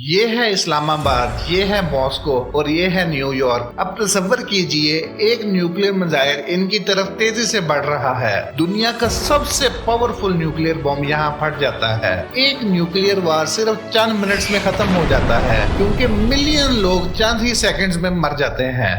ये है इस्लामाबाद, ये है मॉस्को और ये है न्यूयॉर्क। अब तसव्वुर कीजिए एक न्यूक्लियर मिसाइल इनकी तरफ तेजी से बढ़ रहा है। दुनिया का सबसे पावरफुल न्यूक्लियर बॉम्ब यहाँ फट जाता है। एक न्यूक्लियर वार सिर्फ चंद मिनट्स में खत्म हो जाता है क्योंकि मिलियन लोग चंद ही सेकंड्स में मर जाते हैं।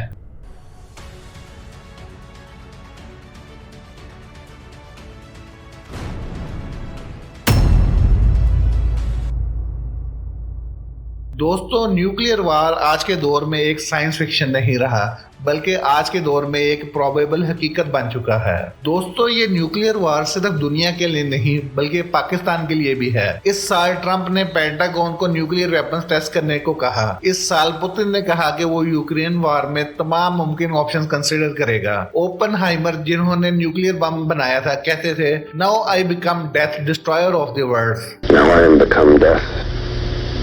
दोस्तों, न्यूक्लियर वार आज के दौर में एक साइंस फिक्शन नहीं रहा बल्कि आज के दौर में एक प्रोबेबल हकीकत बन चुका है। दोस्तों, ये न्यूक्लियर वार सिर्फ दुनिया के लिए नहीं बल्कि पाकिस्तान के लिए भी है। इस साल ट्रंप ने पेंटागन को न्यूक्लियर वेपन्स टेस्ट करने को कहा। इस साल पुतिन ने कहा कि वो यूक्रेन वार में तमाम मुमकिन ऑप्शन कंसिडर करेगा। ओपनहाइमर, जिन्होंने न्यूक्लियर बम बनाया था, कहते थे, now I become death, destroyer of the world. Now I am become death,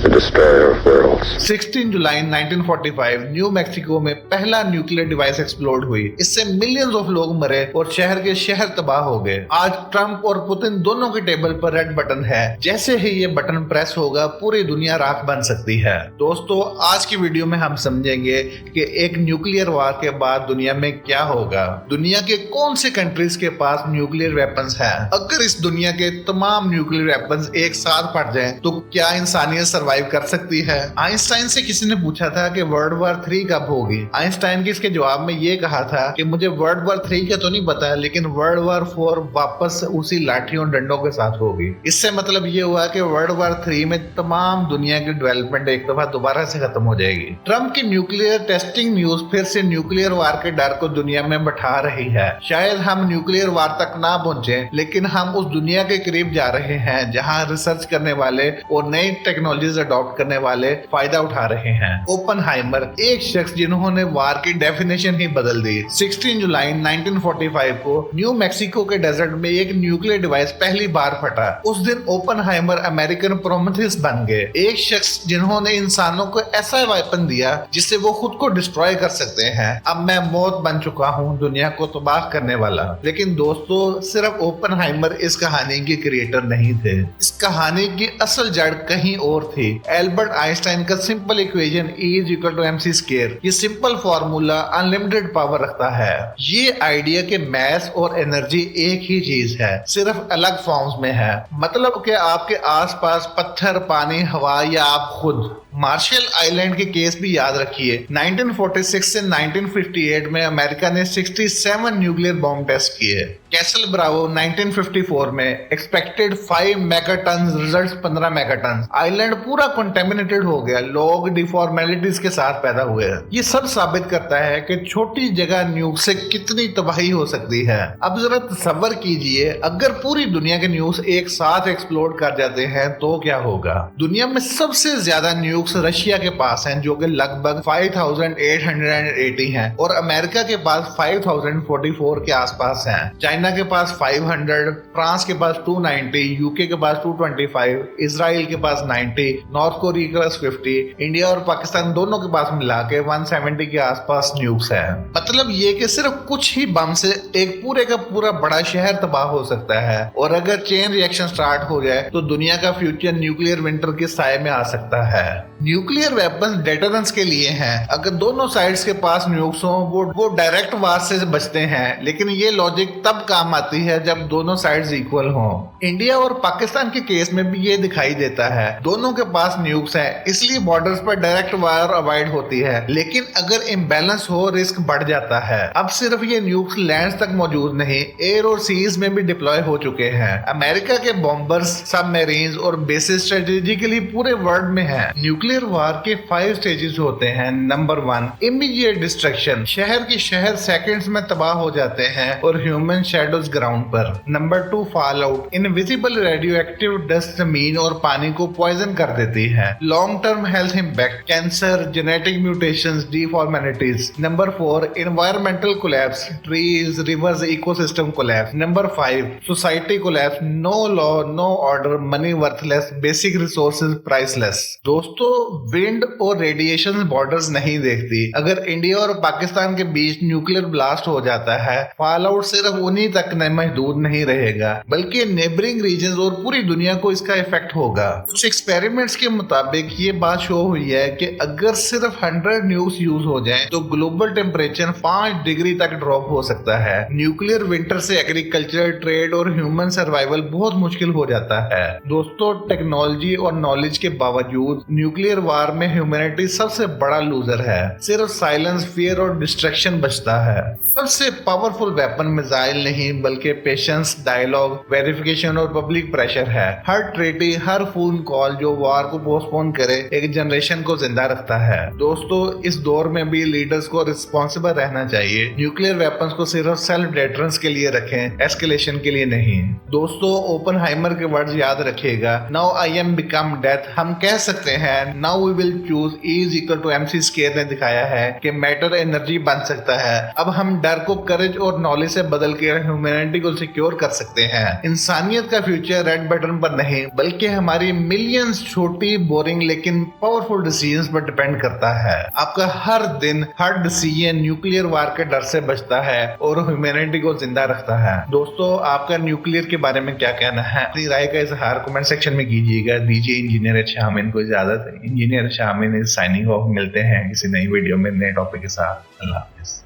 the destroyer of worlds. 16 July 1945 new Mexico में पहला न्यूक्लियर डिवाइस एक्सप्लोड हुई। इससे मिलियंस ऑफ लोग मरे और शहर के शहर तबाह हो गए। आज ट्रंप और पुतिन दोनों के टेबल पर रेड बटन है। जैसे ही ये बटन प्रेस होगा पूरी दुनिया राख बन सकती है। दोस्तों, आज की वीडियो में हम समझेंगे कि एक न्यूक्लियर वार के बाद दुनिया में क्या होगा। दुनिया के कौन से कंट्रीज के पास न्यूक्लियर वेपन्स हैं। अगर इस दुनिया के तमाम न्यूक्लियर वेपन्स एक साथ फट जाएं तो क्या इंसानियत सर्वाइव कर सकती है। आइंस्टाइन से किसी ने पूछा था कि वर्ल्ड वॉर 3 कब होगी। आइंस्टाइन की इसके जवाब में ये कहा था कि मुझे वर्ल्ड वॉर 3 का तो नहीं पता लेकिन वर्ल्ड वॉर 4 वापस उसी लाठियों डंडों के साथ होगी। इससे मतलब ये हुआ कि वर्ल्ड वॉर 3 में तमाम दुनिया की डेवलपमेंट एक दफा दोबारा से खत्म हो जाएगी। ट्रंप की न्यूक्लियर टेस्टिंग न्यूज फिर से न्यूक्लियर वार के डर को दुनिया में बैठा रही है। शायद हम न्यूक्लियर वार तक ना पहुंचे लेकिन हम उस दुनिया के करीब जा रहे हैं जहां रिसर्च करने वाले और नई टेक्नोलॉजीज अडॉप्ट करने वाले फायदा उठा रहे हैं। ओपनहाइमर, एक शख्स जिन्होंने वार की डेफिनेशन ही बदल दी। 16 जुलाई 1945 को न्यू मैक्सिको के डेजर्ट में एक न्यूक्लियर डिवाइस पहली बार फटा। उस दिन ओपनहाइमर अमेरिकन प्रोमेथेउस बन गए। एक शख्स जिन्होंने इंसानों को ऐसा वेपन दिया जिससे वो खुद को डिस्ट्रॉय कर सकते हैं। अब मैं मौत बन चुका हूँ, दुनिया को तबाह करने वाला। लेकिन दोस्तों, सिर्फ ओपनहाइमर इस कहानी के क्रिएटर नहीं थे। इस कहानी की असल जड़ कहीं और थी। एल्बर्ट आइंस्टाइन का सिंपल इक्वेशन E = mc²। ये सिंपल फॉर्मूला अनलिमिटेड पावर रखता है। ये आइडिया के मैस और एनर्जी एक ही चीज है, सिर्फ अलग फॉर्म्स में है। मतलब कि आपके आसपास पत्थर, पानी, हवा या आप खुद। मार्शल आइलैंड के केस भी याद रखिए। 1946 से 1958 में अमेरिका ने 67 न्यूक्लियर बॉम्ब टेस्ट किए। कैसल ब्रावो 1954 में expected 5 megaton, results 15 megaton. Island पूरा कंटेमिनेटेड हो गया, लोग डिफॉर्मेलिटीज के साथ पैदा हुए। ये सब साबित करता है कि छोटी जगह न्यूक से कितनी तबाही हो सकती है। अब जरा तसव्वुर कीजिए, अगर पूरी दुनिया के न्यूक्स एक साथ एक्सप्लोड कर जाते हैं तो क्या होगा। दुनिया में सबसे ज्यादा न्यूक्स रशिया के पास हैं जो कि लगभग 5880 हैं और अमेरिका के पास 5044 के आसपास हैं। चाइना के पास 500, फ्रांस के पास 290, यूके के पास 225, इजराइल के पास 90, नॉर्थ कोरिया के पास 50, इंडिया और पाकिस्तान दोनों के पास मिला के 170 के आसपास न्यूक्स है। मतलब ये कि सिर्फ कुछ ही बम से एक पूरे का पूरा बड़ा शहर तबाह हो सकता है और अगर चेन रिएक्शन स्टार्ट हो जाए तो दुनिया का फ्यूचर न्यूक्लियर विंटर के साए में आ सकता है। न्यूक्लियर वेपन्स डेटरेंस के लिए हैं। अगर दोनों साइड्स के पास न्यूक्स हो वो डायरेक्ट वार से बचते हैं, लेकिन ये लॉजिक तब काम आती है जब दोनों साइड्स इक्वल हों। इंडिया और पाकिस्तान के केस में भी ये दिखाई देता है। दोनों के पास न्यूक्स हैं, इसलिए बॉर्डर्स पर डायरेक्ट वार अवॉइड होती है। लेकिन अगर इम्बैलेंस हो, रिस्क बढ़ जाता है। अब सिर्फ ये न्यूक्स लैंड तक मौजूद नहीं, एयर और सीज में भी डिप्लॉय हो चुके हैं। अमेरिका के बॉम्बर्स, सबमरीन्स और बेसिस स्ट्रेटेजिकली पूरे वर्ल्ड में है। न्यूक्लियर वार के 5 स्टेजेस होते हैं। Number 1, immediate destruction. शहर के शहर सेकंड्स में तबाह हो जाते हैं और ह्यूमन शैडोज ग्राउंड पर। Number 2, fall out. Invisible radioactive dust जमीन और पानी को पॉइजन कर देती है। Long term health impact, cancer, genetic mutations, deformities. Number 4, environmental collapse, trees, rivers, ecosystem collapse. Number 5, society collapse, no law, no order, money worthless, basic resources priceless. दोस्तों, wind और radiation borders नहीं देखती। अगर India और पाकिस्तान के बीच nuclear blast हो जाता है, फॉल आउट सिर्फ उन्हीं ही तक महदूद नहीं रहेगा, बल्कि नेबरिंग रीजन और पूरी दुनिया को इसका इफेक्ट होगा। कुछ एक्सपेरिमेंट्स के मुताबिक ये बात शो हुई है कि अगर सिर्फ 100 न्यूक्लियस यूज हो जाएं, तो ग्लोबल टेम्परेचर 5 डिग्री तक ड्रॉप हो सकता है। न्यूक्लियर विंटर से एग्रीकल्चर, ट्रेड और ह्यूमन सर्वाइवल बहुत मुश्किल हो जाता है। दोस्तों, टेक्नोलॉजी और नॉलेज के बावजूद न्यूक्लियर वार में ह्यूमैनिटी सबसे बड़ा लूजर है। सिर्फ साइलेंस, फियर और डिस्ट्रक्शन बचता है। सबसे पावरफुल वेपन मिसाइल नहीं, बल्कि पेशेंस, डायलॉग, वेरिफिकेशन और पब्लिक प्रेशर है। हर ट्रेटी, हर फोन कॉल जो वार को पोस्टपोन करे, एक जनरेशन को जिंदा रखता है। दोस्तों, इस दौर में भी लीडर्स को रिस्पॉन्सिबल रहना चाहिए। न्यूक्लियर वेपन्स को सिर्फ सेल्फ डिफेंस के लिए रखें, एस्केलेशन के लिए नहीं। दोस्तों, ओपनहाइमर के वर्ड्स याद रखिएगा, now I am become death. हम कह सकते हैं now we will choose is equal to MC square ने दिखाया है कि मैटर एनर्जी बन सकता है। अब हम डर को करेज और नॉलेज से बदल के ह्यूमैनिटी को सिक्योर कर सकते हैं। इंसानियत का फ्यूचर रेड बटन पर नहीं, बल्कि हमारी मिलियंस छोटी, बोरिंग लेकिन पावरफुल डिसीजंस पर डिपेंड करता है। आपका हर दिन, हर डिसीजन न्यूक्लियर वार के डर से बचता है और ह्यूमैनिटी को जिंदा रखता है। दोस्तों, आपका न्यूक्लियर के बारे में क्या कहना है? अपनी राय का इजहार कमेंट सेक्शन में कीजिएगा। दीजिए इंजीनियर शामिन को इजाजत। Engineer Shamin signing off. मिलते हैं किसी नई वीडियो में नए टॉपिक के साथ। अल्लाह हाफिज।